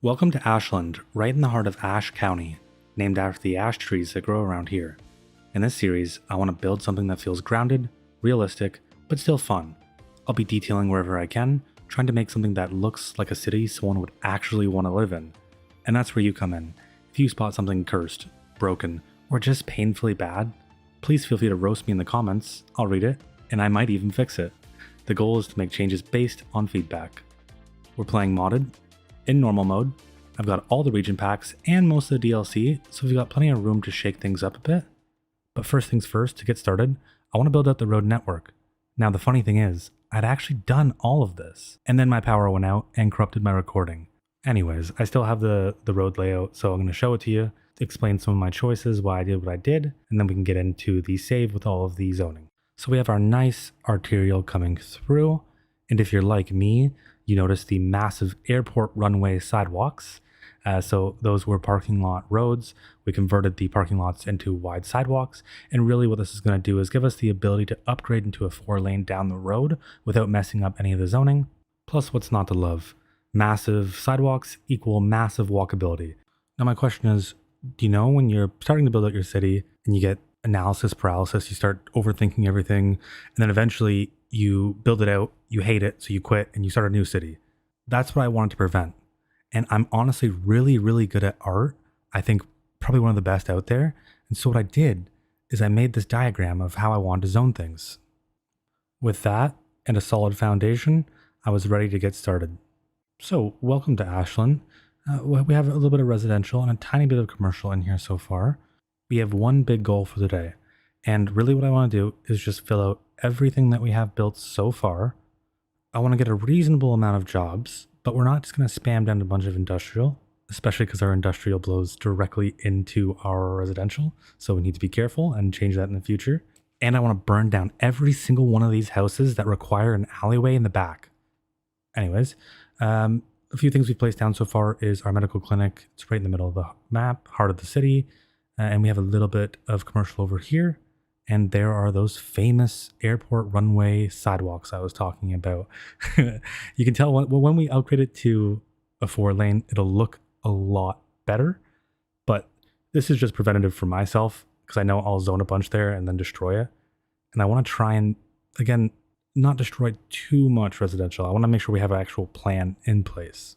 Welcome to Ashland, right in the heart of Ash County, named after the ash trees that grow around here. In this series, I want to build something that feels grounded, realistic, but still fun. I'll be detailing wherever I can, trying to make something that looks like a city someone would actually want to live in. And that's where you come in. If you spot something cursed, broken, or just painfully bad, please feel free to roast me in the comments. I'll read it, and I might even fix it. The goal is to make changes based on feedback. We're playing modded, in normal mode. I've got all the region packs and most of the DLC, so we've got plenty of room to shake things up a bit. But first things first, to get started, I want to build out the road network. Now the funny thing is, I'd actually done all of this, and then my power went out and corrupted my recording. Anyways, I still have the road layout, so I'm going to show it to you, explain some of my choices, why I did what I did, and then we can get into the save with all of the zoning. So we have our nice arterial coming through, and if you're like me, you notice the massive airport runway sidewalks. So those were parking lot roads. We converted the parking lots into wide sidewalks. And really what this is going to do is give us the ability to upgrade into a 4-lane down the road without messing up any of the zoning. Plus, what's not to love? Massive sidewalks equal massive walkability. Now my question is, do you know when you're starting to build out your city and you get analysis paralysis, you start overthinking everything, and then eventually you build it out, you hate it, so you quit and you start a new city? That's what I wanted to prevent. And I'm honestly really good at art. I think probably one of the best out there. And so what I did is I made this diagram of how I wanted to zone things. With that and a solid foundation, I was ready to get started. So welcome to Ashland. We have a little bit of residential and a tiny bit of commercial in here so far. We have one big goal for the day. And really what I want to do is just fill out everything that we have built so far. I want to get a reasonable amount of jobs, but we're not just going to spam down a bunch of industrial, especially because our industrial blows directly into our residential. So we need to be careful and change that in the future. And I want to burn down every single one of these houses that require an alleyway in the back. Anyways, a few things we've placed down so far is our medical clinic. It's right in the middle of the map, heart of the city. And we have a little bit of commercial over here. And there are those famous airport runway sidewalks I was talking about. You can tell when we upgrade it to a 4-lane, it'll look a lot better. But this is just preventative for myself because I know I'll zone a bunch there and then destroy it. And I want to try and, again, not destroy too much residential. I want to make sure we have an actual plan in place.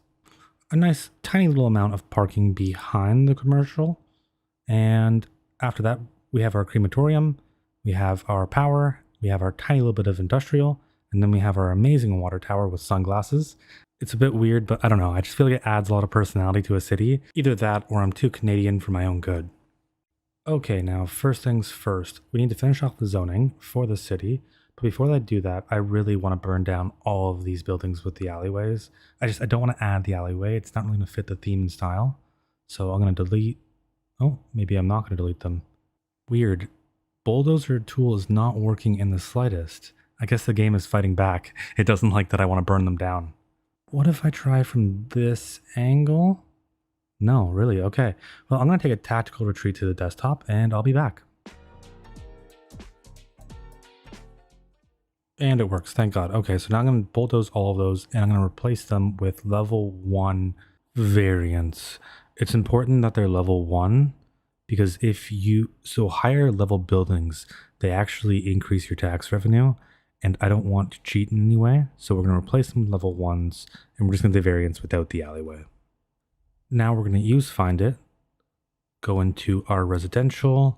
A nice tiny little amount of parking behind the commercial. And after that, we have our crematorium. We have our power, we have our tiny little bit of industrial, and then we have our amazing water tower with sunglasses. It's a bit weird, but I don't know. I just feel like it adds a lot of personality to a city. Either that or I'm too Canadian for my own good. Okay, now first things first. We need to finish off the zoning for the city. But before I do that, I really want to burn down all of these buildings with the alleyways. I don't want to add the alleyway. It's not really going to fit the theme and style. So I'm going to delete. Oh, maybe I'm not going to delete them. Weird. Bulldozer tool is not working in the slightest. I guess the game is fighting back. It doesn't like that I want to burn them down. What if I try from this angle? No, really? Okay. Well, I'm going to take a tactical retreat to the desktop and I'll be back. And it works, thank God. Okay, so now I'm going to bulldoze all of those and I'm going to replace them with level 1 variants. It's important that they're level 1. Because higher level buildings, they actually increase your tax revenue, and I don't want to cheat in any way, so we're going to replace them with level 1s, and we're just going to do variants without the alleyway. Now we're going to use Find It, go into our residential,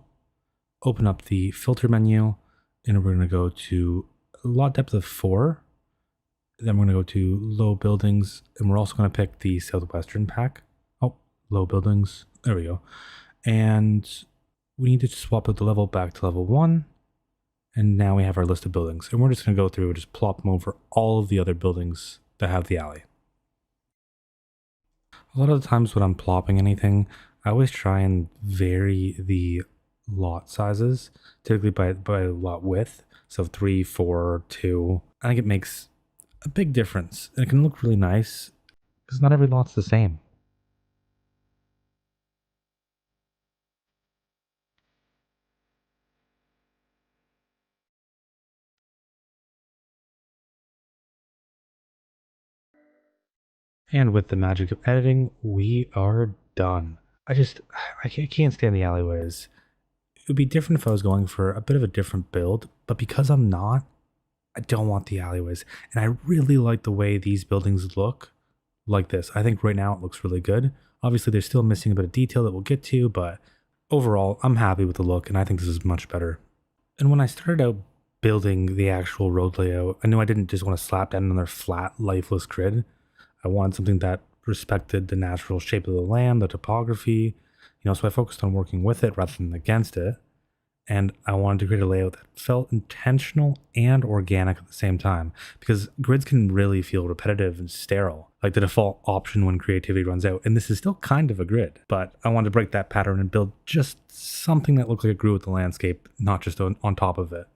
open up the filter menu, and we're going to go to lot depth of 4, then we're going to go to low buildings, and we're also going to pick the southwestern pack. Oh, low buildings, there we go. And we need to swap out the level back to level 1. And now we have our list of buildings. And we're just going to go through and just plop them over all of the other buildings that have the alley. A lot of the times when I'm plopping anything, I always try and vary the lot sizes, typically by lot width. So 3, 4, 2. I think it makes a big difference. And it can look really nice because not every lot's the same. And with the magic of editing, we are done. I can't stand the alleyways. It would be different if I was going for a bit of a different build, but because I'm not, I don't want the alleyways. And I really like the way these buildings look like this. I think right now it looks really good. Obviously, they're still missing a bit of detail that we'll get to, but overall, I'm happy with the look and I think this is much better. And when I started out building the actual road layout, I knew I didn't just want to slap down another flat, lifeless grid. I wanted something that respected the natural shape of the land, the topography, so I focused on working with it rather than against it. And I wanted to create a layout that felt intentional and organic at the same time, because grids can really feel repetitive and sterile, like the default option when creativity runs out. And this is still kind of a grid, but I wanted to break that pattern and build just something that looked like it grew with the landscape, not just on top of it.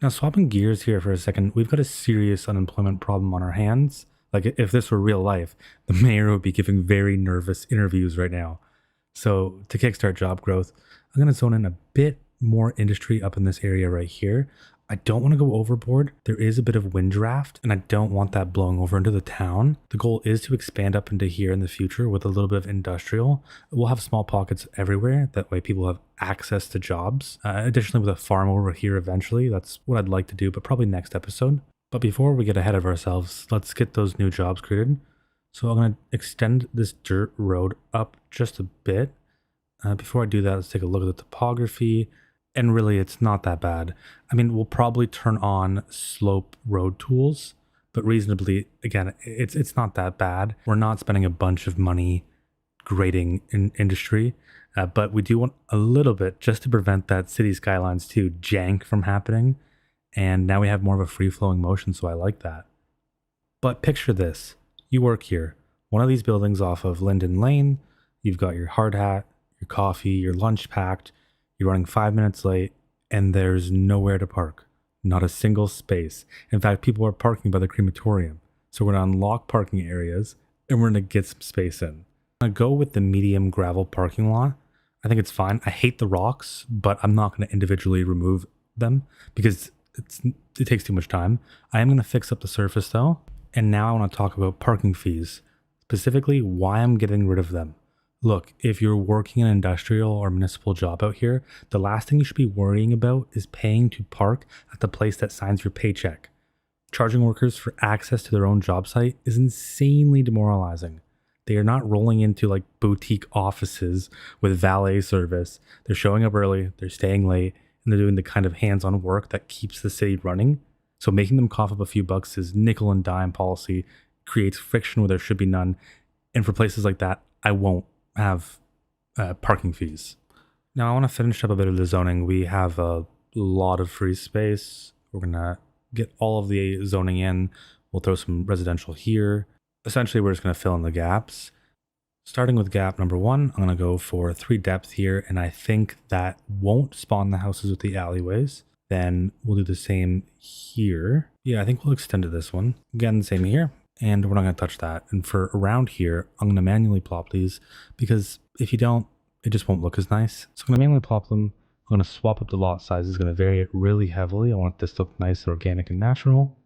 Now, swapping gears here for a second, we've got a serious unemployment problem on our hands. Like, if this were real life, the mayor would be giving very nervous interviews right now. So, to kickstart job growth, I'm going to zone in a bit more industry up in this area right here. I don't want to go overboard. There is a bit of wind draft, and I don't want that blowing over into the town. The goal is to expand up into here in the future with a little bit of industrial. We'll have small pockets everywhere. That way people have access to jobs. Additionally, with a farm over here eventually, that's what I'd like to do, but probably next episode. But before we get ahead of ourselves, let's get those new jobs created. So I'm going to extend this dirt road up just a bit. Before I do that, let's take a look at the topography. And really, it's not that bad. I mean, we'll probably turn on slope road tools, but reasonably, again, it's not that bad. We're not spending a bunch of money grading in industry, but we do want a little bit just to prevent that city skylines 2 jank from happening. And now we have more of a free-flowing motion, so I like that. But picture this. You work here. One of these buildings off of Linden Lane. You've got your hard hat, your coffee, your lunch packed. You're running 5 minutes late, and there's nowhere to park. Not a single space. In fact, people are parking by the crematorium. So we're going to unlock parking areas, and we're going to get some space in. I'm going to go with the medium gravel parking lot. I think it's fine. I hate the rocks, but I'm not going to individually remove them because it takes too much time. I am going to fix up the surface, though. And now I want to talk about parking fees, specifically why I'm getting rid of them. Look, if you're working an industrial or municipal job out here, the last thing you should be worrying about is paying to park at the place that signs your paycheck. Charging workers for access to their own job site is insanely demoralizing. They are not rolling into like boutique offices with valet service. They're showing up early, they're staying late, and they're doing the kind of hands-on work that keeps the city running. So making them cough up a few bucks is nickel and dime policy, creates friction where there should be none. And for places like that, I won't have parking fees. Now I want to finish up a bit of the zoning. We have a lot of free space. We're going to get all of the zoning in. We'll throw some residential here. Essentially, we're just going to fill in the gaps. Starting with gap number 1, I'm going to go for 3 depth here, and I think that won't spawn the houses with the alleyways. Then we'll do the same here. Yeah, I think we'll extend to this one. Again, same here. And we're not going to touch that. And for around here, I'm going to manually plop these because if you don't, it just won't look as nice. So I'm going to manually plop them. I'm going to swap up the lot size. It's going to vary it really heavily. I want this to look nice, organic, and natural.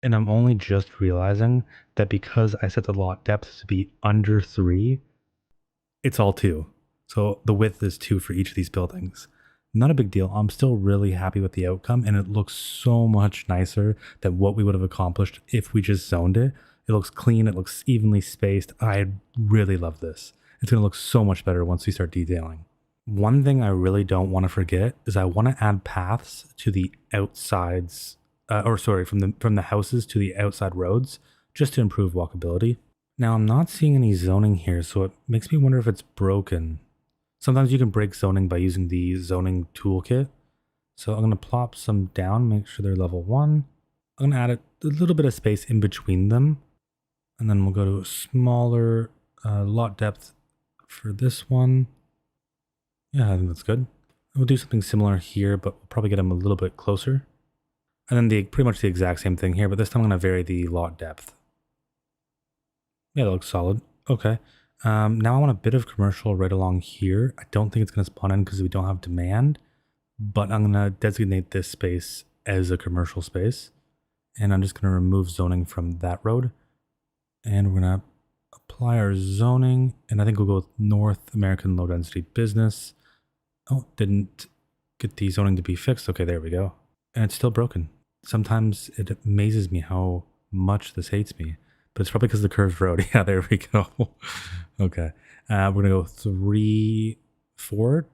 And I'm only just realizing that because I set the lot depth to be under 3, it's all 2. So the width is 2 for each of these buildings. Not a big deal. I'm still really happy with the outcome, and it looks so much nicer than what we would have accomplished if we just zoned it. It looks clean. It looks evenly spaced. I really love this. It's going to look so much better once we start detailing. One thing I really don't want to forget is I want to add paths to the outsides from the houses to the outside roads, just to improve walkability. Now, I'm not seeing any zoning here, so it makes me wonder if it's broken. Sometimes you can break zoning by using the zoning toolkit. So I'm going to plop some down, make sure they're level 1. I'm going to add a little bit of space in between them. And then we'll go to a smaller lot depth for this one. Yeah, I think that's good. We'll do something similar here, but we'll probably get them a little bit closer. And then pretty much the exact same thing here, but this time I'm going to vary the lot depth. Yeah, that looks solid. Okay. Now I want a bit of commercial right along here. I don't think it's going to spawn in because we don't have demand, but I'm going to designate this space as a commercial space. And I'm just going to remove zoning from that road. And we're going to apply our zoning. And I think we'll go with North American Low Density Business. Oh, didn't get the zoning to be fixed. Okay, there we go. And it's still broken. Sometimes it amazes me how much this hates me. But it's probably because of the curved road. Yeah, there we go. Okay. We're going to go 3, 4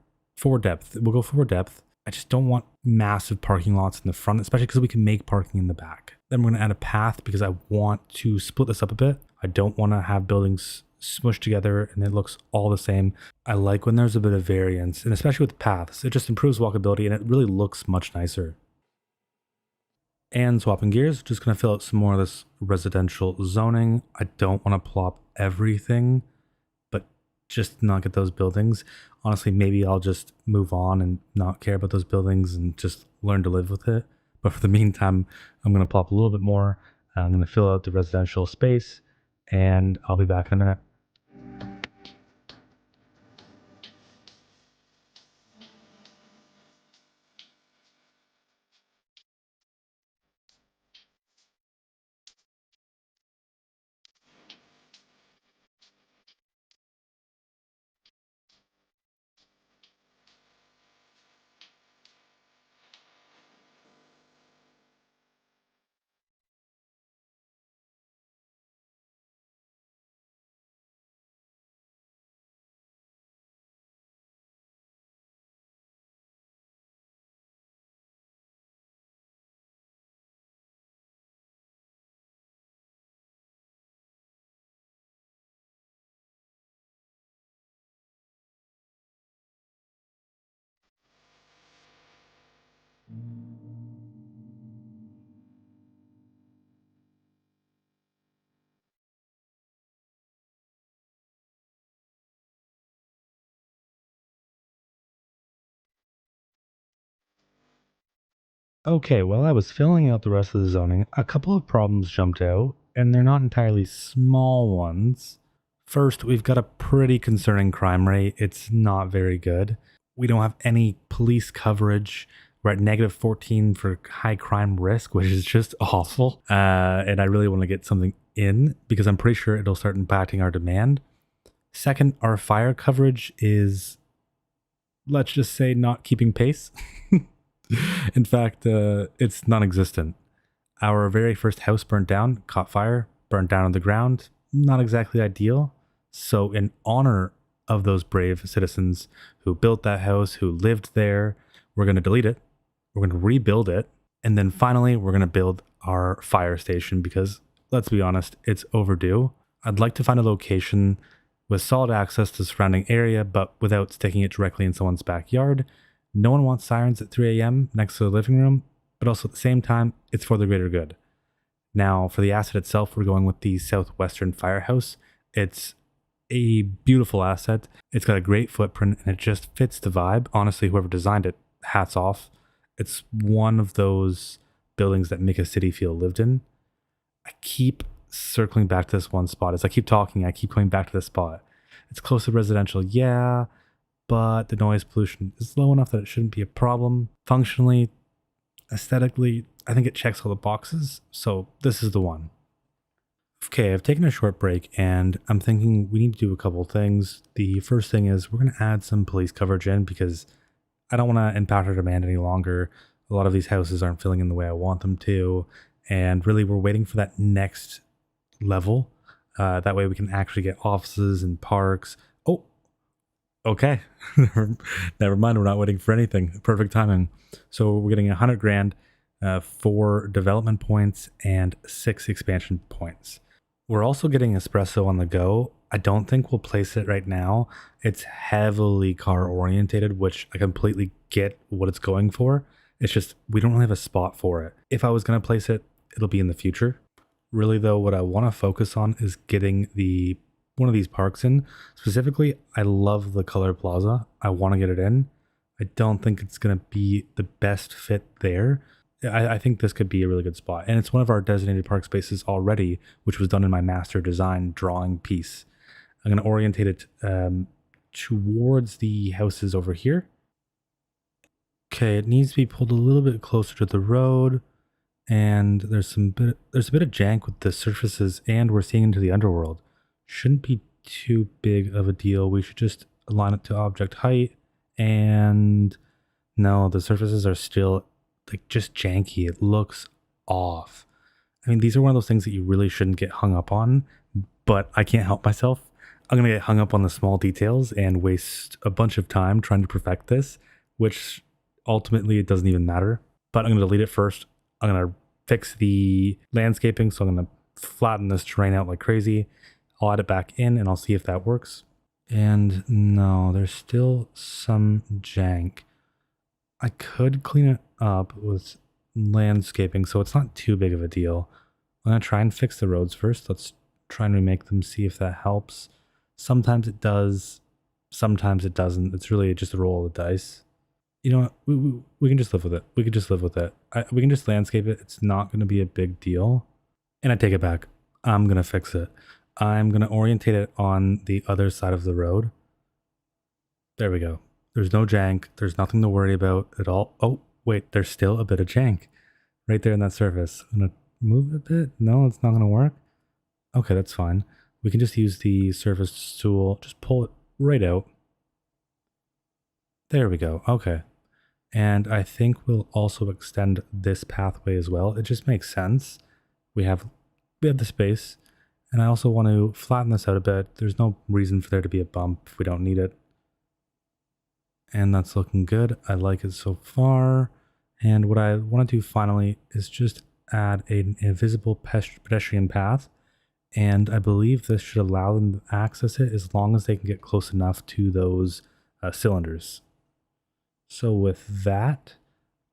depth. We'll go 4 depth. I just don't want massive parking lots in the front, especially because we can make parking in the back. Then we're going to add a path because I want to split this up a bit. I don't want to have buildings smushed together and it looks all the same. I like when there's a bit of variance, and especially with paths, it just improves walkability and it really looks much nicer. And swapping gears, just going to fill out some more of this residential zoning. I don't want to plop everything, but just not get those buildings. Honestly, maybe I'll just move on and not care about those buildings and just learn to live with it. But for the meantime, I'm going to plop a little bit more. I'm going to fill out the residential space and I'll be back in a minute. Okay, while I was filling out the rest of the zoning, a couple of problems jumped out, and they're not entirely small ones. First, we've got a pretty concerning crime rate. It's not very good. We don't have any police coverage. We're at -14 for high crime risk, which is just awful. And I really want to get something in because I'm pretty sure it'll start impacting our demand. Second, our fire coverage is, let's just say, not keeping pace. In fact, it's non-existent. Our very first house burnt down, caught fire, burned down on the ground. Not exactly ideal. So in honor of those brave citizens who built that house, who lived there, we're going to delete it. We're going to rebuild it. And then finally, we're going to build our fire station because, let's be honest, it's overdue. I'd like to find a location with solid access to the surrounding area, but without sticking it directly in someone's backyard. No one wants sirens at 3 a.m. next to the living room, but also at the same time, it's for the greater good. Now, for the asset itself, we're going with the Southwestern Firehouse. It's a beautiful asset. It's got a great footprint and it just fits the vibe. Honestly, whoever designed it, hats off. It's one of those buildings that make a city feel lived in. I keep circling back to this one spot. As I keep talking, I keep coming back to this spot. It's close to residential, yeah, but the noise pollution is low enough that it shouldn't be a problem. Functionally, aesthetically, I think it checks all the boxes, so this is the one. Okay, I've taken a short break and I'm thinking we need to do a couple things. The first thing is we're going to add some police coverage in because I don't want to impact our demand any longer. A lot of these houses aren't filling in the way I want them to, and really we're waiting for that next level. That way we can actually get offices and parks. Oh, okay. Never mind. We're not waiting for anything. Perfect timing. So we're getting 100 grand, 4 development points and 6 expansion points. We're also getting espresso on the go. I don't think we'll place it right now. It's heavily car orientated, which I completely get what it's going for. It's just we don't really have a spot for it. If I was going to place it, it'll be in the future. Really though, what I want to focus on is getting one of these parks in. Specifically, I love the Color Plaza. I want to get it in. I don't think it's going to be the best fit there, I think this could be a really good spot. And it's one of our designated park spaces already, which was done in my master design drawing piece. I'm going to orientate it towards the houses over here. Okay, it needs to be pulled a little bit closer to the road. And there's a bit of jank with the surfaces, and we're seeing into the underworld. Shouldn't be too big of a deal. We should just align it to object height. And no, the surfaces are still like just janky. It looks off. I mean, these are one of those things that you really shouldn't get hung up on, but I can't help myself. I'm going to get hung up on the small details and waste a bunch of time trying to perfect this, which ultimately it doesn't even matter. But I'm going to delete it first. I'm going to fix the landscaping, so I'm going to flatten this terrain out like crazy. I'll add it back in and I'll see if that works. And no, there's still some jank. I could clean it up with landscaping, so it's not too big of a deal. I'm going to try and fix the roads first. Let's try and remake them, see if that helps. Sometimes it does, sometimes it doesn't. It's really just a roll of the dice. You know what? We can just live with it. We can just live with it. We can just landscape it. It's not going to be a big deal. And I take it back. I'm going to fix it. I'm going to orientate it on the other side of the road. There we go. There's no jank. There's nothing to worry about at all. Oh, wait. There's still a bit of jank right there in that surface. I'm going to move it a bit. No, it's not going to work. Okay, that's fine. We can just use the surface tool. Just pull it right out. There we go. Okay. And I think we'll also extend this pathway as well. It just makes sense. We have the space. And I also want to flatten this out a bit. There's no reason for there to be a bump if we don't need it. And that's looking good. I like it so far. And what I want to do finally is just add an invisible pedestrian path. And I believe this should allow them to access it as long as they can get close enough to those cylinders. So with that,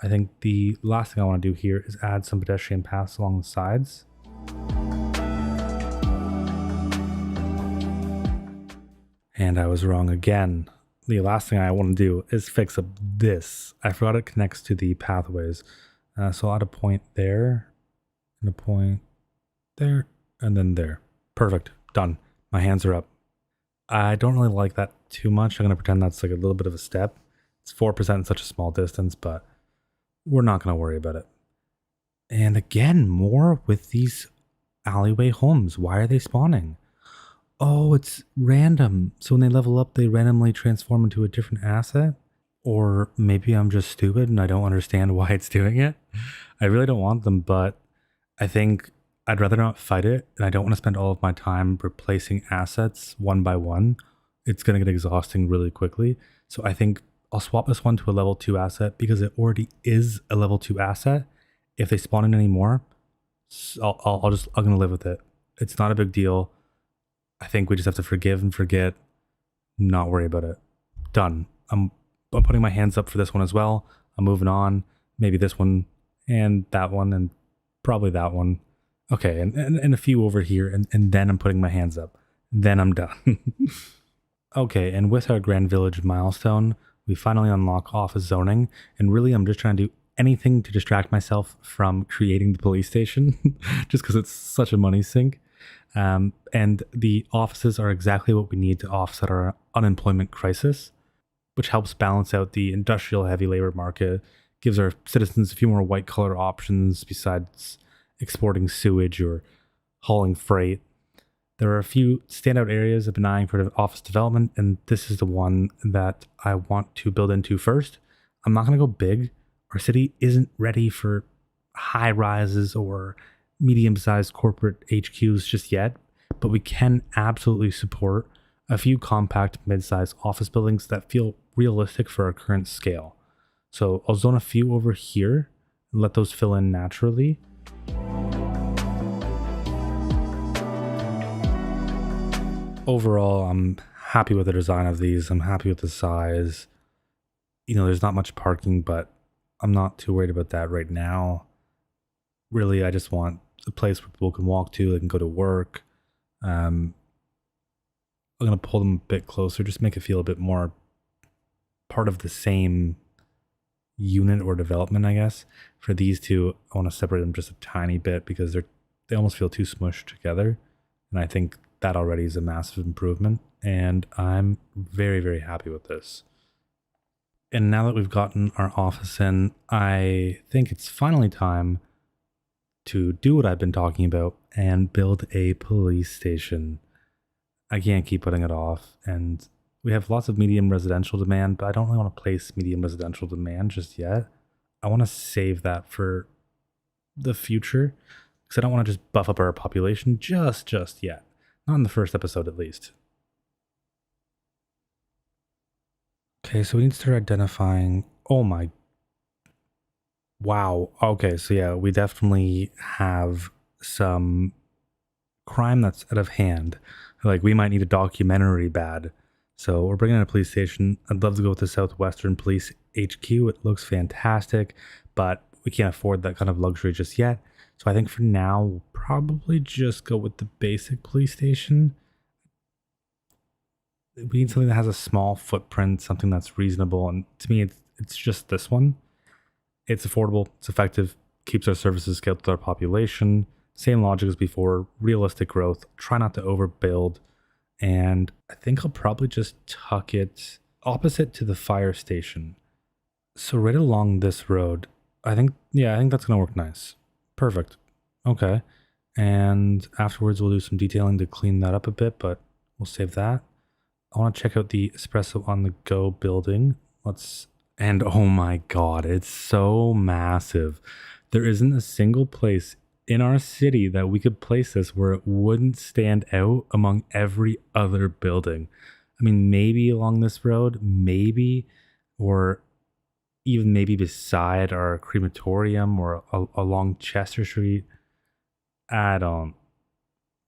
I think the last thing I want to do here is add some pedestrian paths along the sides. And I was wrong again. The last thing I want to do is fix up this. I forgot it connects to the pathways. So I'll add a point there, and a point there, and then there. Perfect. Done. My hands are up. I don't really like that too much. I'm going to pretend that's like a little bit of a step. It's 4% in such a small distance, but we're not going to worry about it. And again, more with these alleyway homes. Why are they spawning? Oh, it's random. So when they level up, they randomly transform into a different asset? Or maybe I'm just stupid and I don't understand why it's doing it. I really don't want them, but I think I'd rather not fight it, and I don't want to spend all of my time replacing assets one by one. It's going to get exhausting really quickly. So I think I'll swap this one to a level 2 asset because it already is a level 2 asset. If they spawn in any more, I'm going to live with it. It's not a big deal. I think we just have to forgive and forget, not worry about it. Done. I'm putting my hands up for this one as well. I'm moving on. Maybe this one and that one and probably that one. Okay, and a few over here, and then I'm putting my hands up. Then I'm done. Okay, and with our Grand Village milestone, we finally unlock office zoning, and really I'm just trying to do anything to distract myself from creating the police station, just because it's such a money sink. And the offices are exactly what we need to offset our unemployment crisis, which helps balance out the industrial heavy labor market, gives our citizens a few more white collar options besides exporting sewage or hauling freight. There are a few standout areas I've been eyeing for office development, and this is the one that I want to build into first. I'm not going to go big. Our city isn't ready for high rises or medium-sized corporate HQs just yet, but we can absolutely support a few compact mid-sized office buildings that feel realistic for our current scale. So I'll zone a few over here and let those fill in naturally. Overall, I'm happy with the design of these. I'm happy with the size. You know, there's not much parking, but I'm not too worried about that right now. Really, I just want a place where people can walk to, they can go to work. I'm going to pull them a bit closer, just make it feel a bit more part of the same unit or development, I guess. For these two, I want to separate them just a tiny bit because they almost feel too smushed together. And I think that already is a massive improvement. And I'm very, very happy with this. And now that we've gotten our office in, I think it's finally time to do what I've been talking about and build a police station. I can't keep putting it off. And we have lots of medium residential demand, but I don't really want to place medium residential demand just yet. I want to save that for the future because I don't want to just buff up our population just yet. Not in the first episode, at least. Okay, so we need to start identifying. Oh my. Wow. Okay, so yeah, we definitely have some crime that's out of hand. Like, we might need a documentary bad. So we're bringing in a police station. I'd love to go with the Southwestern Police HQ. It looks fantastic, but we can't afford that kind of luxury just yet. So I think for now, we'll probably just go with the basic police station. We need something that has a small footprint, something that's reasonable. And to me, it's just this one. It's affordable, it's effective, keeps our services scaled with our population. Same logic as before, realistic growth, try not to overbuild. And I think I'll probably just tuck it opposite to the fire station. So right along this road, I think that's going to work nice. Perfect. Okay. And afterwards we'll do some detailing to clean that up a bit, but we'll save that. I want to check out the Espresso on the Go building. And oh my God, it's so massive. There isn't a single place in our city that we could place this where it wouldn't stand out among every other building. I mean, maybe along this road, maybe, or even maybe beside our crematorium or along Chester Street. I don't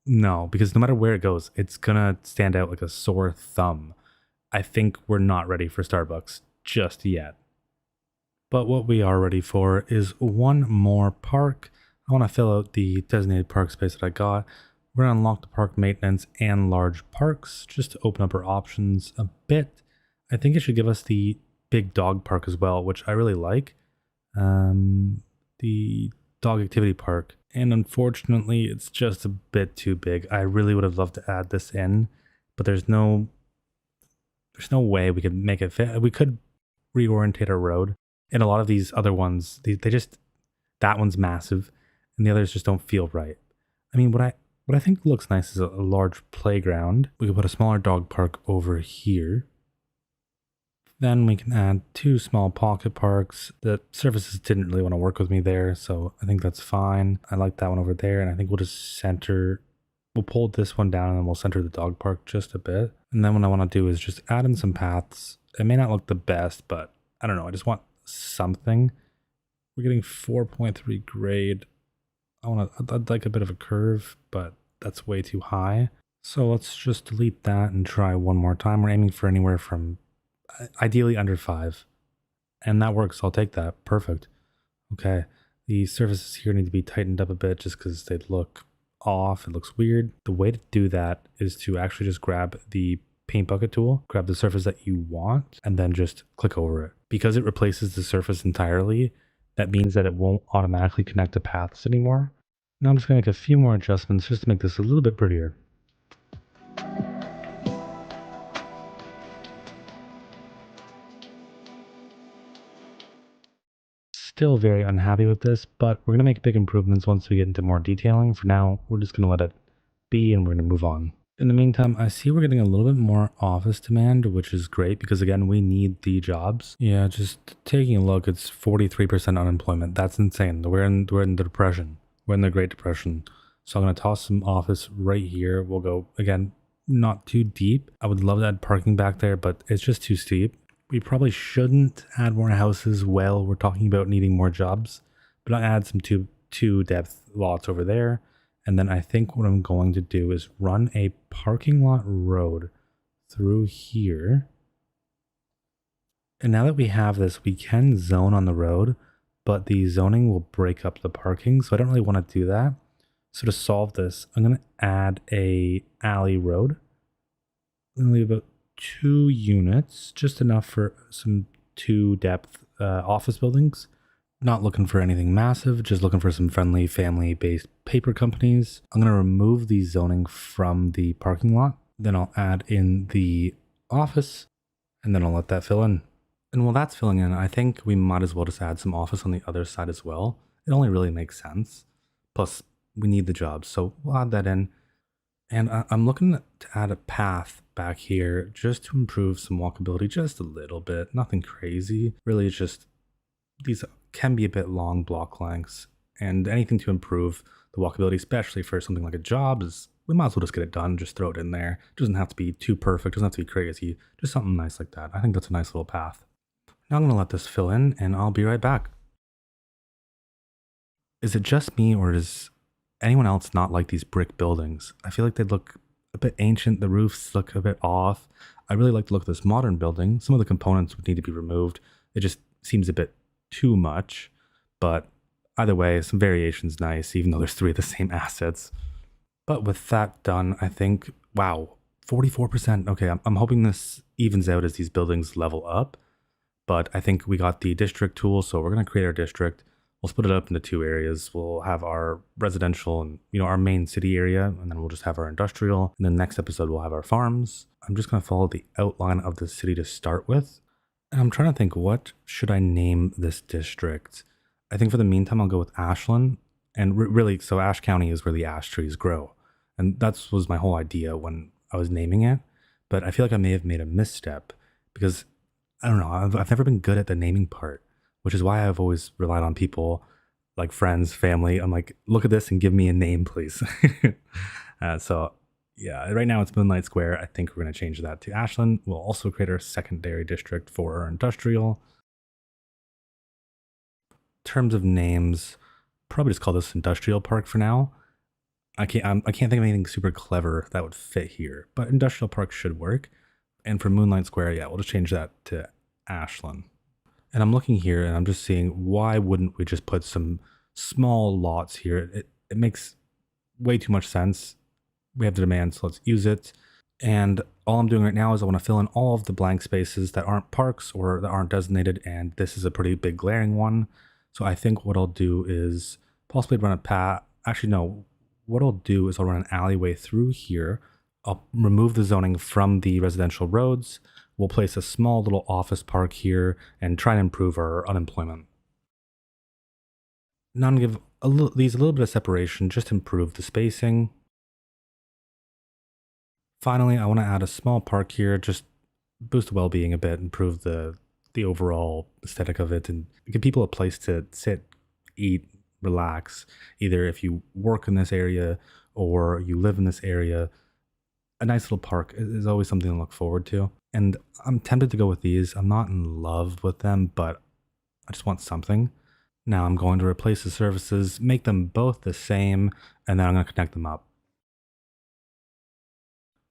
know, because no matter where it goes, it's gonna stand out like a sore thumb. I think we're not ready for Starbucks just yet. But what we are ready for is one more park. I want to fill out the designated park space that I got. We're going to unlock the park maintenance and large parks just to open up our options a bit. I think it should give us the big dog park as well, which I really like. The dog activity park. And unfortunately, it's just a bit too big. I really would have loved to add this in, but there's no way we could make it fit. We could reorientate our road. And a lot of these other ones, they just, that one's massive and the others just don't feel right. I mean, what I think looks nice is a large playground. We could put a smaller dog park over here. Then we can add 2 small pocket parks. The services didn't really want to work with me there, so I think that's fine. I like that one over there, and I think we'll just we'll pull this one down and then we'll center the dog park just a bit. And then what I want to do is just add in some paths. It may not look the best, but I don't know. I just want something. We're getting 4.3 grade. I'd like a bit of a curve, but that's way too high. So let's just delete that and try one more time. We're aiming for anywhere from ideally under 5. And that works. I'll take that. Perfect. Okay. The surfaces here need to be tightened up a bit just because they look off. It looks weird. The way to do that is to actually just grab the paint bucket tool, grab the surface that you want, and then just click over it. Because it replaces the surface entirely, that means that it won't automatically connect to paths anymore. Now I'm just going to make a few more adjustments just to make this a little bit prettier. Still very unhappy with this, but we're going to make big improvements once we get into more detailing. For now, we're just going to let it be and we're going to move on. In the meantime, I see we're getting a little bit more office demand, which is great because, again, we need the jobs. Yeah, just taking a look, it's 43% unemployment. That's insane. We're in the depression. We're in the Great Depression. So I'm going to toss some office right here. We'll go, again, not too deep. I would love to add parking back there, but it's just too steep. We probably shouldn't add more houses while we're talking about needing more jobs, but I'll add some two depth lots over there. And then I think what I'm going to do is run a parking lot road through here. And now that we have this, we can zone on the road, but the zoning will break up the parking. So I don't really want to do that. So to solve this, I'm going to add a alley road. I'm going to leave about 2 units, just enough for some 2 depth office buildings. Not looking for anything massive, just looking for some friendly family-based paper companies. I'm going to remove the zoning from the parking lot. Then I'll add in the office, and then I'll let that fill in. And while that's filling in, I think we might as well just add some office on the other side as well. It only really makes sense. Plus, we need the job, so we'll add that in. And I'm looking to add a path back here just to improve some walkability just a little bit. Nothing crazy. Really, it's just these can be a bit long block lengths, and anything to improve the walkability, especially for something like a job, is we might as well just get it done, just throw it in there. It doesn't have to be too perfect, doesn't have to be crazy, just something nice like that. I think that's a nice little path. Now I'm going to let this fill in, and I'll be right back. Is it just me, or does anyone else not like these brick buildings? I feel like they look a bit ancient, the roofs look a bit off. I really like the look of this modern building. Some of the components would need to be removed. It just seems a bit too much, but either way, some variation's nice, even though there's 3 of the same assets. But with that done, I think, wow, 44%. Okay, I'm hoping this evens out as these buildings level up, but I think we got the district tool, so we're going to create our district. We'll split it up into 2 areas. We'll have our residential and, our main city area, and then we'll just have our industrial. And then next episode, we'll have our farms. I'm just going to follow the outline of the city to start with. And I'm trying to think, what should I name this district? I think for the meantime, I'll go with Ashland. And really, so Ash County is where the ash trees grow. And that was my whole idea when I was naming it. But I feel like I may have made a misstep because, I don't know, I've never been good at the naming part, which is why I've always relied on people like friends, family. I'm like, look at this and give me a name, please. So yeah, right now it's Moonlight Square. I think we're going to change that to Ashland. We'll also create our secondary district for our industrial. In terms of names, probably just call this Industrial Park for now. I can't think of anything super clever that would fit here, but Industrial Park should work. And for Moonlight Square, yeah, we'll just change that to Ashland. And I'm looking here and I'm just seeing, why wouldn't we just put some small lots here? It makes way too much sense. We have the demand, so let's use it. And all I'm doing right now is I want to fill in all of the blank spaces that aren't parks or that aren't designated, and this is a pretty big glaring one. So I think what I'll do is possibly run a path. Actually, no. What I'll do is I'll run an alleyway through here. I'll remove the zoning from the residential roads. We'll place a small little office park here and try and improve our unemployment. Now I'm going to give these a little bit of separation, just to improve the spacing. Finally, I want to add a small park here, just boost the well-being a bit, improve the overall aesthetic of it, and give people a place to sit, eat, relax. Either if you work in this area or you live in this area, a nice little park is always something to look forward to. And I'm tempted to go with these. I'm not in love with them, but I just want something. Now I'm going to replace the services, make them both the same, and then I'm going to connect them up.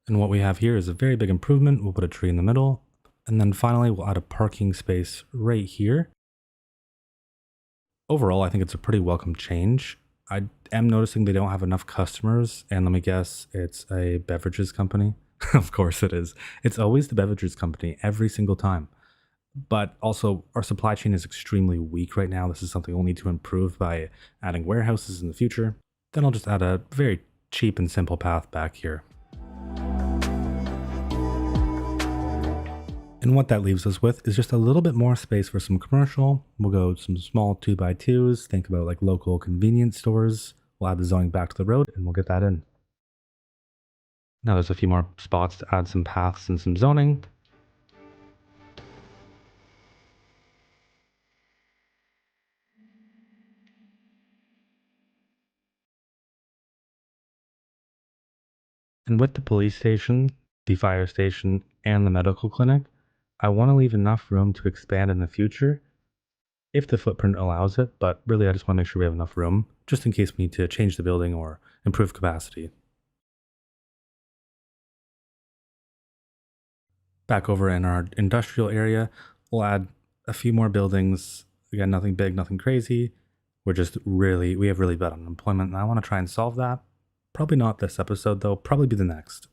And what we have here is a very big improvement. We'll put a tree in the middle. And then finally, we'll add a parking space right here. Overall, I think it's a pretty welcome change. I am noticing they don't have enough customers. And let me guess, it's a beverages company. Of course it is. It's always the beverages company every single time. But also, our supply chain is extremely weak right now. This is something we'll need to improve by adding warehouses in the future. Then I'll just add a very cheap and simple path back here. And what that leaves us with is just a little bit more space for some commercial. We'll go some small 2x2s, think about like local convenience stores. We'll add the zoning back to the road and we'll get that in. Now there's a few more spots to add some paths and some zoning. And with the police station, the fire station, and the medical clinic, I want to leave enough room to expand in the future if the footprint allows it, but really I just want to make sure we have enough room just in case we need to change the building or improve capacity. Back over in our industrial area, we'll add a few more buildings. Again, nothing big, nothing crazy. We have really bad unemployment, and I want to try and solve that. Probably not this episode though, probably be the next.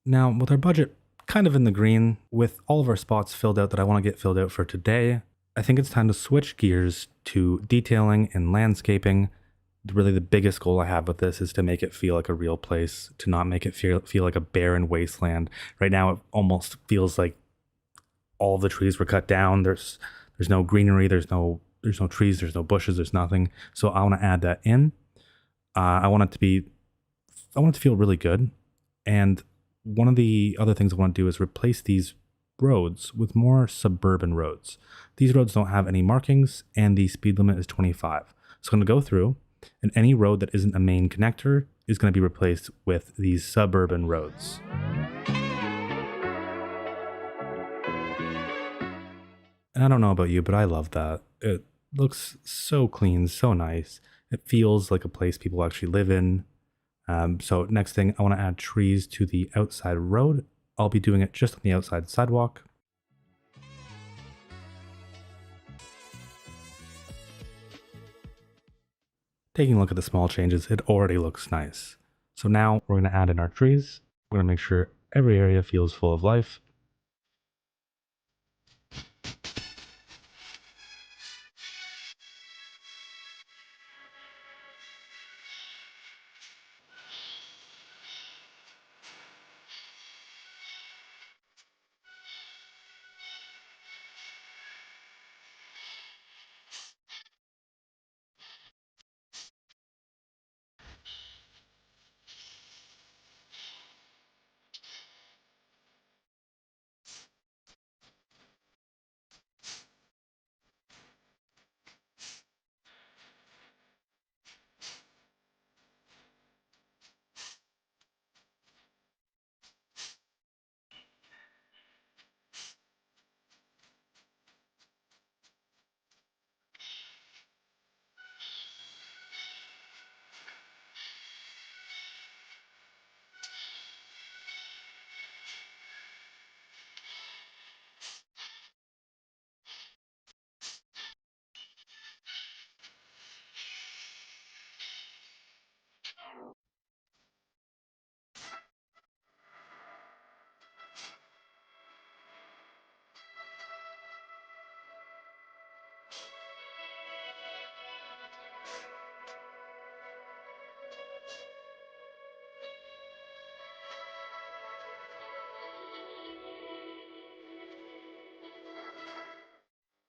Now, with our budget kind of in the green, with all of our spots filled out that I want to get filled out for today, I think it's time to switch gears to detailing and landscaping. Really, the biggest goal I have with this is to make it feel like a real place, to not make it feel like a barren wasteland. Right now, it almost feels like all the trees were cut down. There's no greenery, there's no trees, there's no bushes, there's nothing. So I want to add that in. I want it to feel really good. And one of the other things I want to do is replace these roads with more suburban roads. These roads don't have any markings and the speed limit is 25. So I'm going to go through, and any road that isn't a main connector is going to be replaced with these suburban roads. And I don't know about you, but I love that. It looks so clean, so nice. It feels like a place people actually live in. So next thing, I want to add trees to the outside road. I'll be doing it just on the outside sidewalk. Taking a look at the small changes, it already looks nice. So now we're going to add in our trees. We're going to make sure every area feels full of life.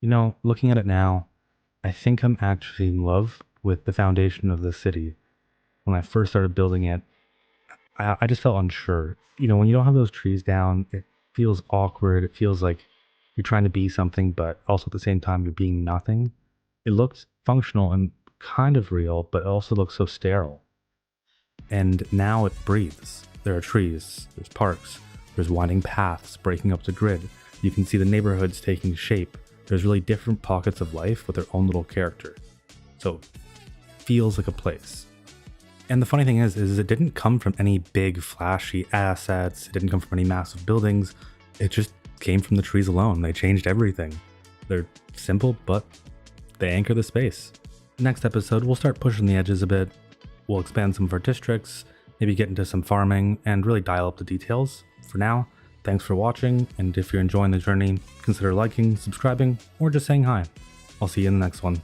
You know, looking at it now, I think I'm actually in love with the foundation of the city. When I first started building it, I just felt unsure. You know, when you don't have those trees down, it feels awkward. It feels like you're trying to be something, but also at the same time, you're being nothing. It looked functional and kind of real, but it also looks so sterile. And now it breathes. There are trees, there's parks, there's winding paths breaking up the grid. You can see the neighborhoods taking shape. There's really different pockets of life with their own little character. So it feels like a place. And the funny thing is it didn't come from any big flashy assets. It didn't come from any massive buildings. It just came from the trees alone. They changed everything. They're simple, but they anchor the space. Next episode, we'll start pushing the edges a bit. We'll expand some of our districts, maybe get into some farming, and really dial up the details. For now, thanks for watching, and if you're enjoying the journey, consider liking, subscribing, or just saying hi. I'll see you in the next one.